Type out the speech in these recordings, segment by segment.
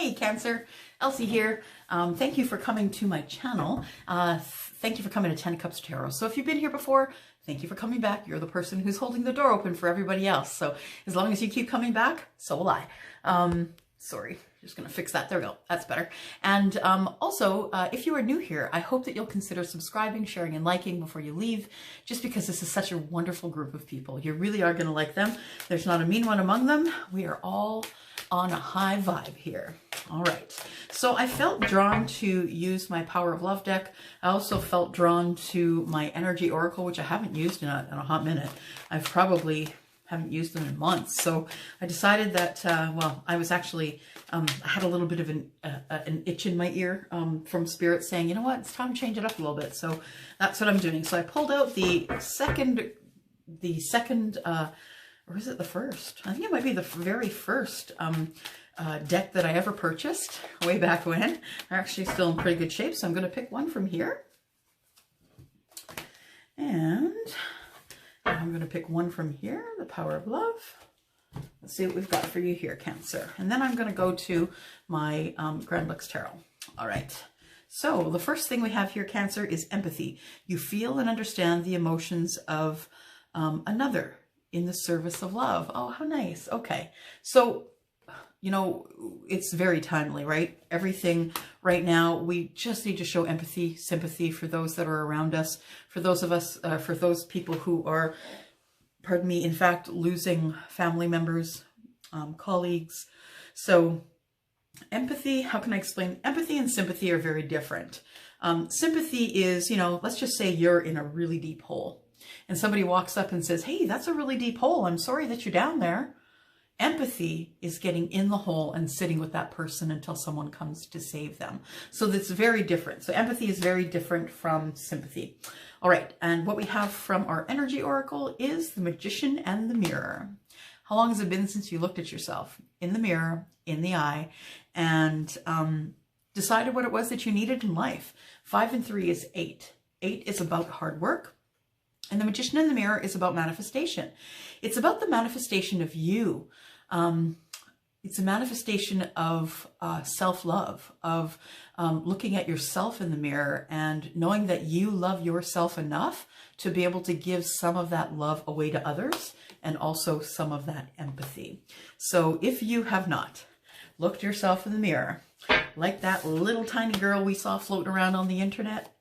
Hey Cancer, Elsie here. Thank you for coming to my channel. Thank you for coming to 10 Cups Tarot. So if you've been here before, thank you for coming back. You're the person who's holding the door open for everybody else. So as long as you keep coming back, so will I. Sorry, just gonna fix that. There we go, that's better. And also, if you are new here, I hope that you'll consider subscribing, sharing, and liking before you leave, just because this is such a wonderful group of people. You really are gonna like them. There's not a mean one among them. We are all on a high vibe here. All right, so I felt drawn to use my Power of Love deck. I also felt drawn to my Energy Oracle, which I haven't used in a hot minute. I've probably haven't used them in months. So I decided that, well, I was actually, I had a little bit of an itch in my ear from Spirit saying, you know what, it's time to change it up a little bit. So that's what I'm doing. So I pulled out the second, or is it the first? I think it might be the very first deck that I ever purchased way back when. They're actually still in pretty good shape. So I'm going to pick one from here. And I'm going to pick one from here, the Power of Love. Let's see what we've got for you here, Cancer. And then I'm going to go to my Grand Lux Tarot. All right. So the first thing we have here, Cancer, is empathy. You feel and understand the emotions of another in the service of love. Oh, how nice. Okay. So, you know, it's very timely, right? Everything right now, we just need to show empathy, sympathy for those that are around us, for those of us, for those people who are, pardon me, in fact, losing family members, colleagues. So empathy, how can I explain? Empathy and sympathy are very different. Sympathy is, you know, let's just say you're in a really deep hole and somebody walks up and says, hey, that's a really deep hole. I'm sorry that you're down there. Empathy is getting in the hole and sitting with that person until someone comes to save them. So that's very different. So empathy is very different from sympathy. All right. And what we have from our Energy Oracle is the Magician and the Mirror. How long has it been since you looked at yourself in the mirror, in the eye, and decided what it was that you needed in life? 5 and 3 is 8. 8 is about hard work. And the Magician in the Mirror is about manifestation. It's about the manifestation of you. It's a manifestation of self-love, of looking at yourself in the mirror and knowing that you love yourself enough to be able to give some of that love away to others and also some of that empathy. So if you have not looked yourself in the mirror, like that little tiny girl we saw floating around on the internet,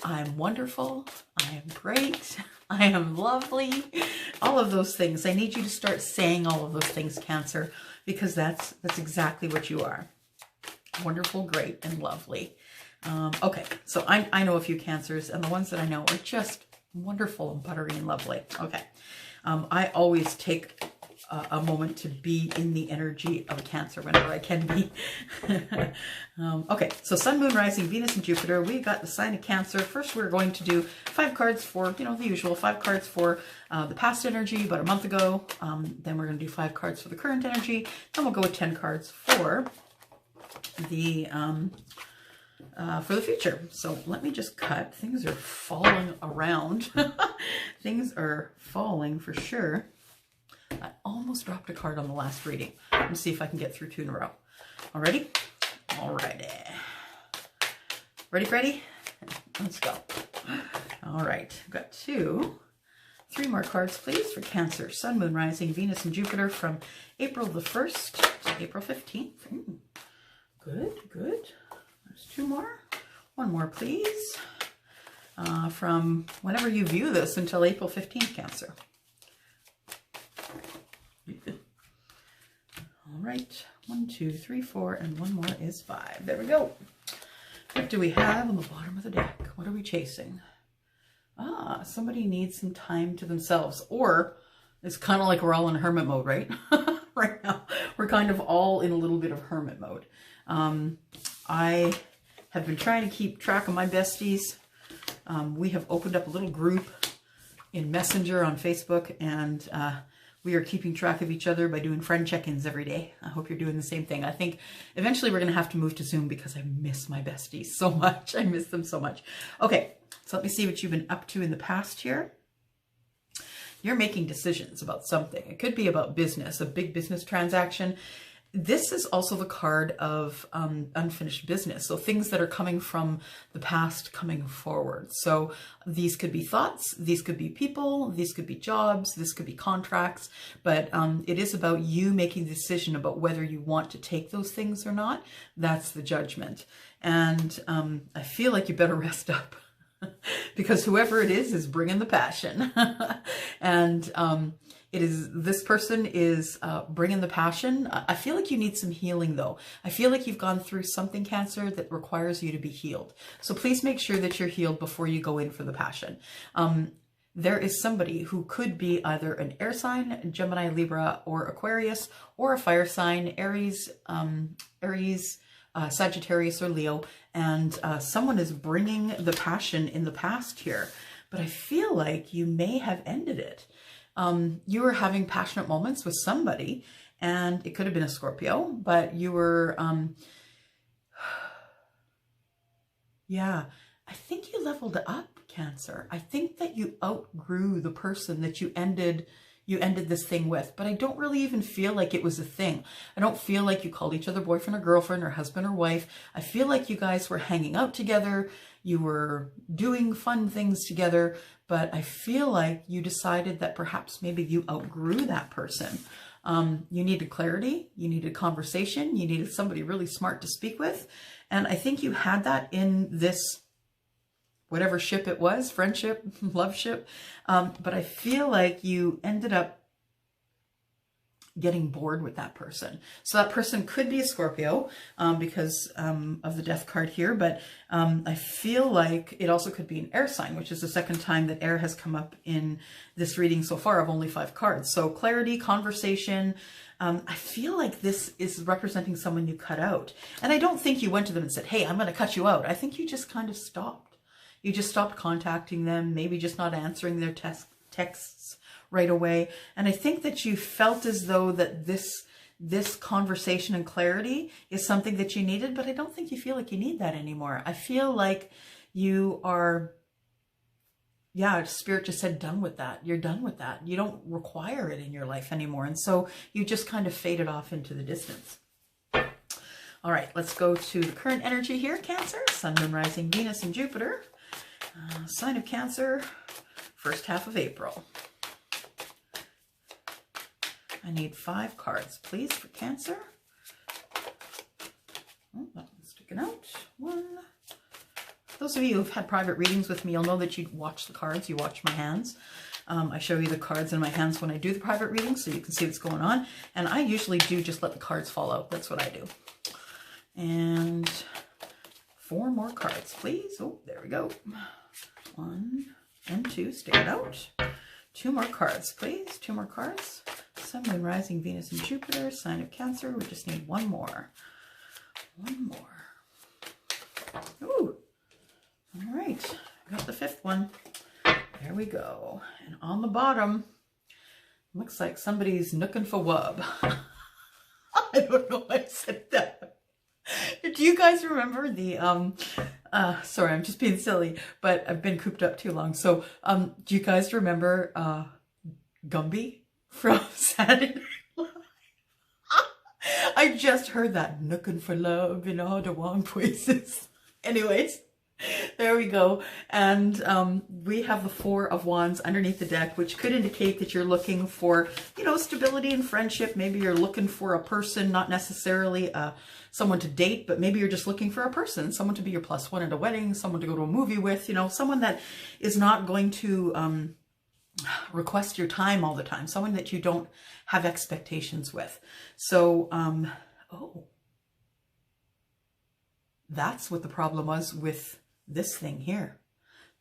I'm wonderful, I am great, I am lovely, all of those things. I need you to start saying all of those things, Cancer, because that's exactly what you are. Wonderful, great, and lovely. Okay, so I know a few Cancers, and the ones that I know are just wonderful and buttery and lovely. Okay, I always take a moment to be in the energy of Cancer whenever I can be. Okay, so Sun, Moon, Rising, Venus, and Jupiter. We got the sign of Cancer. First, we're going to do 5 cards for, you know, the usual 5 cards for the past energy about a month ago. Then we're going to do 5 cards for the current energy. Then we'll go with 10 cards for the future. So let me just cut. Things are falling around. Things are falling for sure. I almost dropped a card on the last reading. Let me see if I can get through 2 in a row. Alrighty? Alrighty. Ready, Freddy? Let's go. All right. I've got 3 more cards, please, for Cancer. Sun, Moon, Rising, Venus, and Jupiter from April the 1st to April 15th. Good, good. There's 2 more. 1 more, please. From whenever you view this until April 15th, Cancer. All right, 1, 2, 3, 4, and 1 more is 5. There we go. What do we have on the bottom of the deck? What are we chasing? Somebody needs some time to themselves, or it's kind of like we're all in hermit mode, right? Right now, we're kind of all in a little bit of hermit mode. I have been trying to keep track of my besties. We have opened up a little group in Messenger on Facebook, and we are keeping track of each other by doing friend check-ins every day. I hope you're doing the same thing. I think eventually we're going to have to move to Zoom because I miss my besties so much. I miss them so much. Okay, so let me see what you've been up to in the past here. You're making decisions about something. It could be about business, a big business transaction. This is also the card of unfinished business. So things that are coming from the past coming forward. So these could be thoughts, these could be people, these could be jobs, this could be contracts, but it is about you making the decision about whether you want to take those things or not. That's the judgment. And I feel like you better rest up because whoever it is bringing the passion. And this person is bringing the passion. I feel like you need some healing though. I feel like you've gone through something, Cancer, that requires you to be healed. So please make sure that you're healed before you go in for the passion. There is somebody who could be either an air sign, Gemini, Libra, or Aquarius, or a fire sign, Aries, Sagittarius, or Leo. And someone is bringing the passion in the past here. But I feel like you may have ended it. You were having passionate moments with somebody, and it could have been a Scorpio, but you were, yeah, I think you leveled up, Cancer. I think that you outgrew the person that you ended this thing with, but I don't really even feel like it was a thing. I don't feel like you called each other boyfriend or girlfriend or husband or wife. I feel like you guys were hanging out together. You were doing fun things together, but I feel like you decided that perhaps maybe you outgrew that person. You needed clarity. You needed conversation. You needed somebody really smart to speak with. And I think you had that in this whatever ship it was, friendship, love ship. But I feel like you ended up getting bored with that person. So that person could be a Scorpio because of the death card here. But I feel like it also could be an air sign, which is the second time that air has come up in this reading so far of only 5 cards. So clarity, conversation. I feel like this is representing someone you cut out. And I don't think you went to them and said, hey, I'm going to cut you out. I think you just kind of stopped. You just stopped contacting them, maybe just not answering their texts right away. And I think that you felt as though that this conversation and clarity is something that you needed, but I don't think you feel like you need that anymore. I feel like you are, yeah, Spirit just said done with that. You're done with that. You don't require it in your life anymore. And so you just kind of faded off into the distance. All right, let's go to the current energy here, Cancer, Sun, Moon, Rising, Venus, and Jupiter. Sign of Cancer, first half of April. I need 5 cards, please, for Cancer. Oh, that one's sticking out. 1. Those of you who've had private readings with me, you'll know that you watch the cards, you watch my hands. I show you the cards in my hands when I do the private reading so you can see what's going on. And I usually do just let the cards fall out. That's what I do. And 4 more cards, please. Oh, there we go. 1 and 2, stand out. 2 more cards, please. 2 more cards. Sun, Moon, Rising, Venus, and Jupiter. Sign of Cancer. We just need 1 more. 1 more. Ooh. All right. Got the 5th one. There we go. And on the bottom, looks like somebody's looking for wub. I don't know why I said that. Do you guys remember the, sorry, I'm just being silly, but I've been cooped up too long. So, do you guys remember, Gumby from Saturday Night Live? I just heard that, looking for love in all the wrong places. Anyways, there we go. And we have the 4 of Wands underneath the deck, which could indicate that you're looking for, you know, stability in friendship. Maybe you're looking for a person, not necessarily someone to date, but maybe you're just looking for a person, someone to be your +1 at a wedding, someone to go to a movie with, you know, someone that is not going to request your time all the time, someone that you don't have expectations with. So, oh, that's what the problem was with this thing here.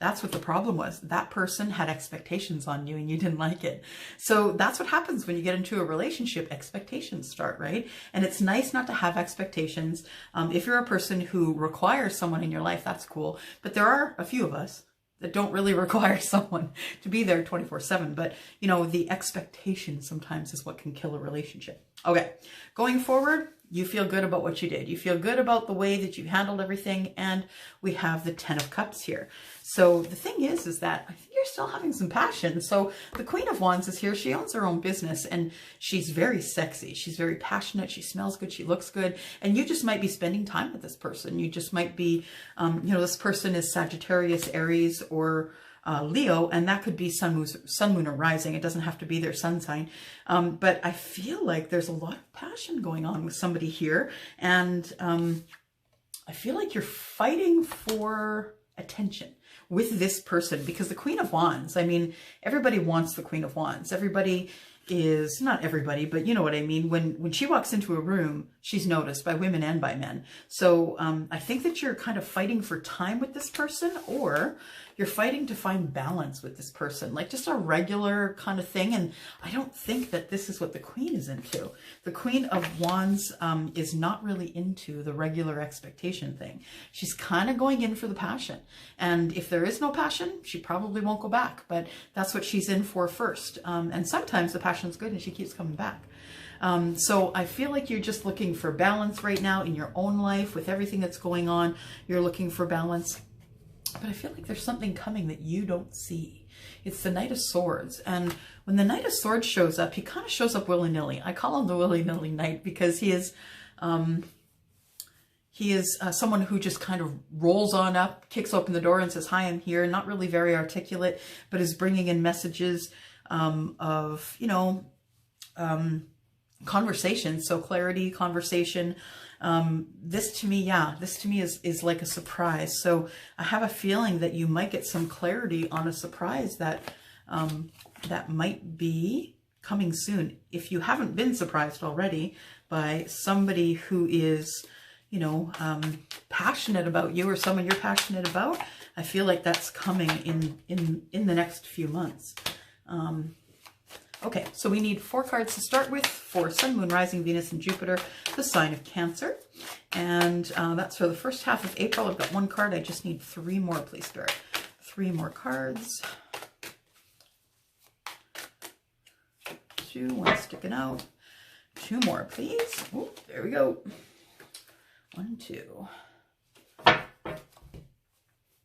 That's what the problem was. That person had expectations on you and you didn't like it. So that's what happens when you get into a relationship. Expectations start, right? And it's nice not to have expectations. If you're a person who requires someone in your life, that's cool. But there are a few of us that don't really require someone to be there 24/7. But, you know, the expectation sometimes is what can kill a relationship. Okay, going forward, You feel good about what you did. You feel good about the way that you handled everything. And we have the 10 of Cups here. So the thing is that I think you're still having some passion. So the Queen of Wands is here. She owns her own business and she's very sexy. She's very passionate. She smells good. She looks good. And you just might be spending time with this person. You just might be, you know, this person is Sagittarius, Aries, or Leo, and that could be sun, moon, or rising. It doesn't have to be their sun sign. But I feel like there's a lot of passion going on with somebody here. And I feel like you're fighting for attention with this person, because the Queen of Wands, I mean, everybody wants the Queen of Wands. Everybody is, not everybody, but you know what I mean. When she walks into a room, she's noticed by women and by men. So I think that you're kind of fighting for time with this person, or you're fighting to find balance with this person, like just a regular kind of thing. And I don't think that this is what the Queen is into. The Queen of Wands is not really into the regular expectation thing. She's kind of going in for the passion. And if there is no passion, she probably won't go back, but that's what she's in for first. And sometimes the passion's good and she keeps coming back. So I feel like you're just looking for balance right now in your own life with everything that's going on. You're looking for balance. But I feel like there's something coming that you don't see. It's the Knight of Swords. And when the Knight of Swords shows up, he kind of shows up willy-nilly. I call him the willy-nilly knight because he is someone who just kind of rolls on up, kicks open the door and says, hi, I'm here. Not really very articulate, but is bringing in messages of, you know, conversation. So clarity, conversation. This to me is like a surprise. So I have a feeling that you might get some clarity on a surprise that that might be coming soon. If you haven't been surprised already by somebody who is, you know, passionate about you, or someone you're passionate about, I feel like that's coming in the next few months. Okay, so we need 4 cards to start with for Sun, Moon, Rising, Venus, and Jupiter, the sign of Cancer. And that's for the first half of April. I've got 1 card. I just need 3 more, please, Spirit. 3 more cards. 2, 1 sticking out. 2 more, please. Oh, there we go. 1, 2.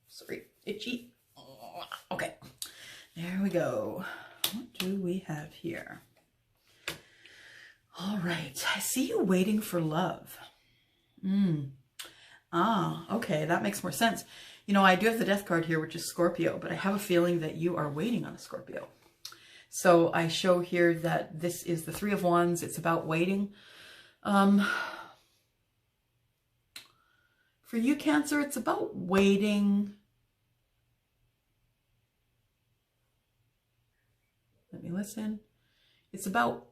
Sorry, itchy. Okay, there we go. What do we have here? All right. I see you waiting for love. Okay. That makes more sense. You know, I do have the Death card here, which is Scorpio, but I have a feeling that you are waiting on a Scorpio. So I show here that this is the 3 of Wands. It's about waiting. For you, Cancer, it's about waiting. Let me listen. It's about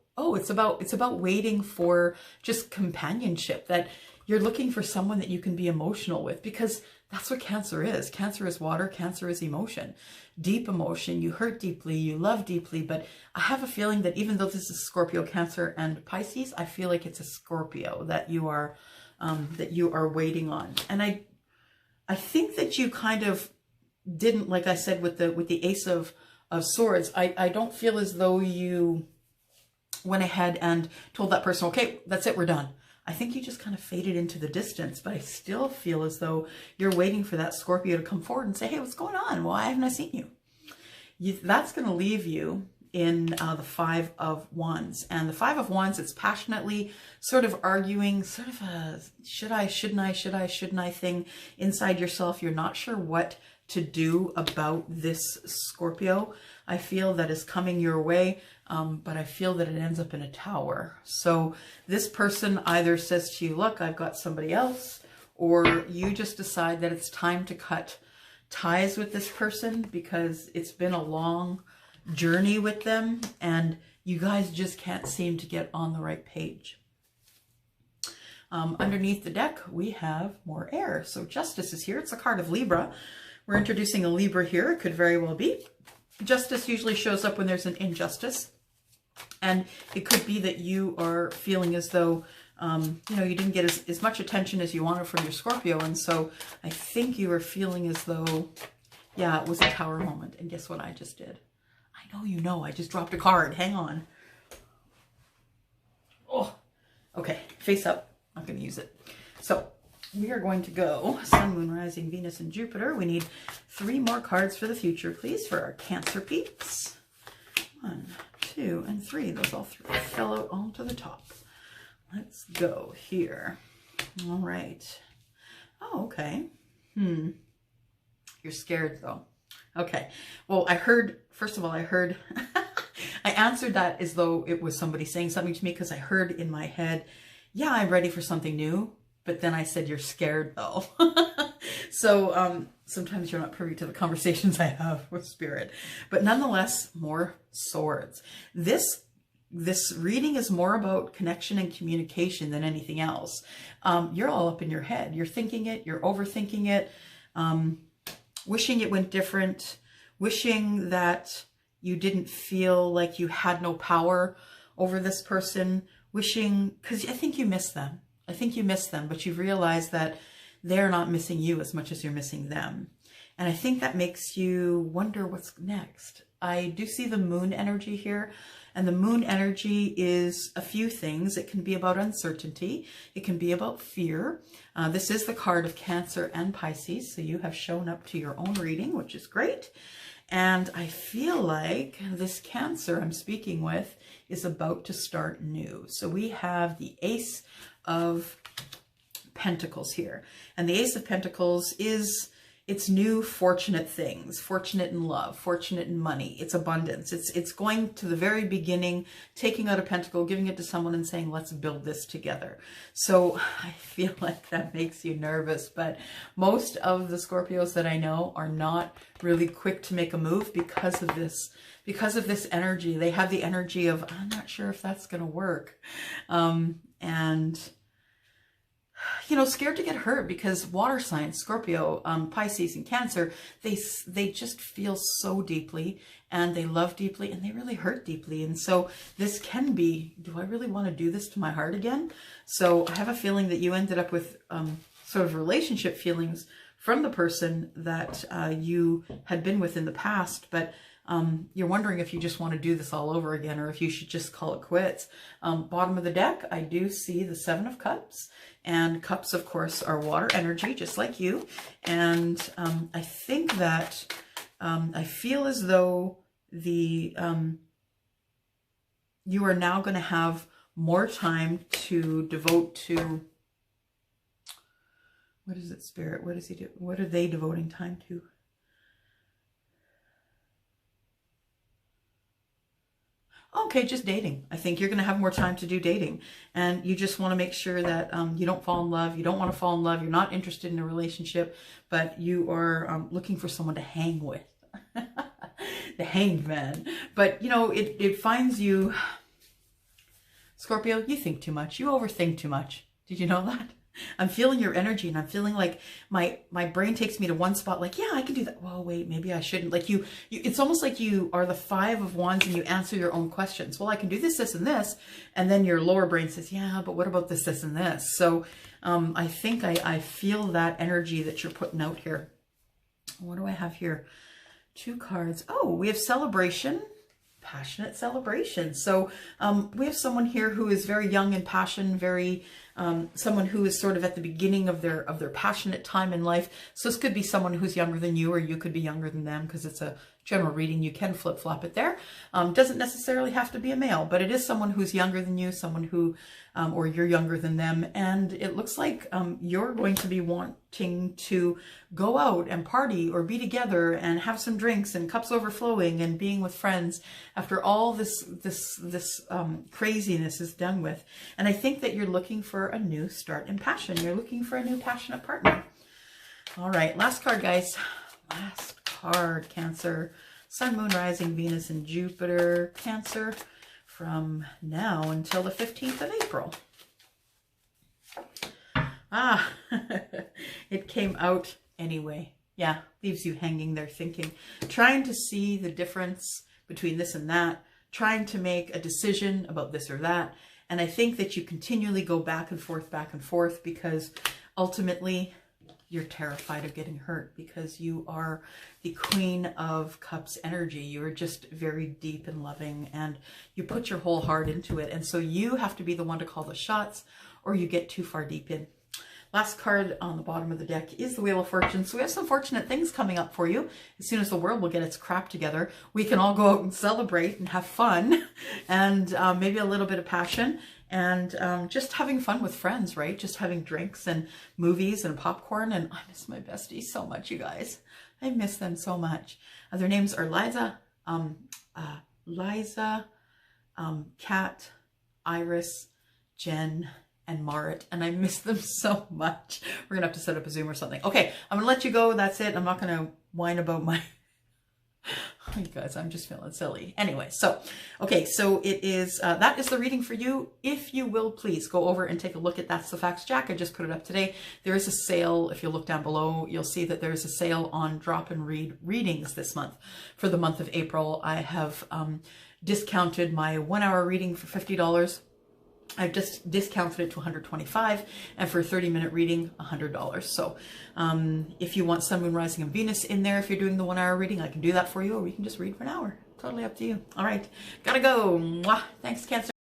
waiting for just companionship, that you're looking for someone that you can be emotional with, because that's what Cancer is. Cancer is water. Cancer is emotion, deep emotion. You hurt deeply, you love deeply, but I have a feeling that even though this is Scorpio, Cancer, and Pisces, I feel like it's a Scorpio that you are waiting on. And I think that you kind of didn't, like I said, with the Ace of Swords, I don't feel as though you went ahead and told that person, okay, that's it, we're done. I think you just kind of faded into the distance, but I still feel as though you're waiting for that Scorpio to come forward and say, hey, what's going on? Why haven't I seen you? That's going to leave you in the 5 of Wands. And the 5 of Wands, it's passionately sort of arguing, sort of a should I, shouldn't I thing inside yourself. You're not sure what to do about this Scorpio. I feel that is coming your way, but I feel that it ends up in a Tower. So this person either says to you, look, I've got somebody else, or you just decide that it's time to cut ties with this person because it's been a long journey with them and you guys just can't seem to get on the right page. Underneath the deck, we have more air. So Justice is here. It's a card of Libra. We're introducing a Libra here. It could very well be. Justice usually shows up when there's an injustice. And it could be that you are feeling as though, you know, you didn't get as much attention as you wanted from your Scorpio. And so I think you were feeling as though, yeah, it was a Tower moment. And guess what I just did? I know you know, I just dropped a card. Hang on. Oh, okay. Face up. not going to use it. So we are going to go Sun, Moon, Rising, Venus, and Jupiter. We need 3 more cards for the future, please, for our Cancer peeps. 1, 2, and 3. Those all 3 fell out onto the top. Let's go here. All right. Oh, okay. You're scared, though. Okay. Well, I heard, first of all, I heard, I answered that as though it was somebody saying something to me, because I heard in my head, yeah, I'm ready for something new. But then I said, you're scared, though. So sometimes you're not privy to the conversations I have with Spirit. But nonetheless, more swords. This reading is more about connection and communication than anything else. You're all up in your head. You're thinking it. You're overthinking it. Wishing it went different. Wishing that you didn't feel like you had no power over this person. Wishing, because I think you miss them. I think you miss them, but you've realized that they're not missing you as much as you're missing them. And I think that makes you wonder what's next. I do see the moon energy here, and the moon energy is a few things. It can be about uncertainty. It can be about fear. This is the card of Cancer and Pisces, so you have shown up to your own reading, which is great. And I feel like this Cancer I'm speaking with is about to start new. So we have the Ace of Pentacles here. And the Ace of Pentacles is, it's new fortunate things, fortunate in love, fortunate in money. It's abundance. It's going to the very beginning, taking out a pentacle, giving it to someone and saying, let's build this together. So I feel like that makes you nervous, but most of the Scorpios that I know are not really quick to make a move because of this. Because of this energy. They have the energy of, I'm not sure if that's going to work. And, you know, scared to get hurt, because water signs, Scorpio, Pisces, and Cancer, they just feel so deeply, and they love deeply, and they really hurt deeply. And so this can be, do I really want to do this to my heart again? So I have a feeling that you ended up with sort of relationship feelings from the person that you had been with in the past, but you're wondering if you just want to do this all over again, or if you should just call it quits. Bottom of the deck, I do see the 7 of Cups, and Cups, of course, are water energy, just like you. And I think that I feel as though you are now going to have more time to devote to, what is it, Spirit? What does he do? What are they devoting time to? Okay, just dating. I think you're going to have more time to do dating, and you just want to make sure that you don't fall in love. You don't want to fall in love. You're not interested in a relationship, but you are looking for someone to hang with. The hanged man. But, you know, it finds you, Scorpio, you think too much. You overthink too much. Did you know that? I'm feeling your energy, and I'm feeling like my brain takes me to one spot, like, yeah, I can do that. Well, wait, maybe I shouldn't. Like you, it's almost like you are the 5 of Wands and you answer your own questions. Well, I can do this, this, and this. And then your lower brain says, yeah, but what about this, this, and this? So I think I feel that energy that you're putting out here. What do I have here? 2 cards. Oh, we have celebration. Passionate celebration. So we have someone here who is very young in passion, very someone who is sort of at the beginning of their passionate time in life. So this could be someone who's younger than you, or you could be younger than them, because it's a general reading. You can flip-flop it there. Doesn't necessarily have to be a male, but it is someone who's younger than you, someone who, or you're younger than them. And it looks like you're going to be wanting to go out and party or be together and have some drinks and cups overflowing and being with friends after all this craziness is done with. And I think that you're looking for a new start in passion. You're looking for a new passionate partner. All right, last card, guys. Last card, Cancer. Sun, Moon, Rising, Venus, and Jupiter. Cancer from now until the 15th of April. Ah, it came out anyway. Yeah, leaves you hanging there thinking, trying to see the difference between this and that, trying to make a decision about this or that. And I think that you continually go back and forth, because ultimately you're terrified of getting hurt because you are the Queen of Cups energy. You're just very deep and loving, and you put your whole heart into it. And so you have to be the one to call the shots, or you get too far deep in. Last card on the bottom of the deck is the Wheel of Fortune. So we have some fortunate things coming up for you. As soon as the world will get its crap together, we can all go out and celebrate and have fun, and maybe a little bit of passion, and just having fun with friends, right? Just having drinks and movies and popcorn. And I miss my besties so much, you guys. I miss them so much. Their names are Liza, Kat, Iris, Jen, and Marit, and I miss them so much. We're gonna have to set up a Zoom or something. Okay, I'm gonna let you go. That's it. I'm not gonna whine about my... Oh, you guys, I'm just feeling silly. Anyway, so, okay, so it is, that is the reading for you. If you will, please go over and take a look at That's the Facts Jack. I just put it up today. There is a sale. If you look down below, you'll see that there's a sale on drop and read readings this month. For the month of April, I have discounted my 1 hour reading for $50. I've just discounted it to $125, and for a 30-minute reading, $100. So if you want Sun, Moon, Rising, and Venus in there, if you're doing the 1 hour reading, I can do that for you, or we can just read for an hour. Totally up to you. All right, gotta go. Mwah. Thanks, Cancer.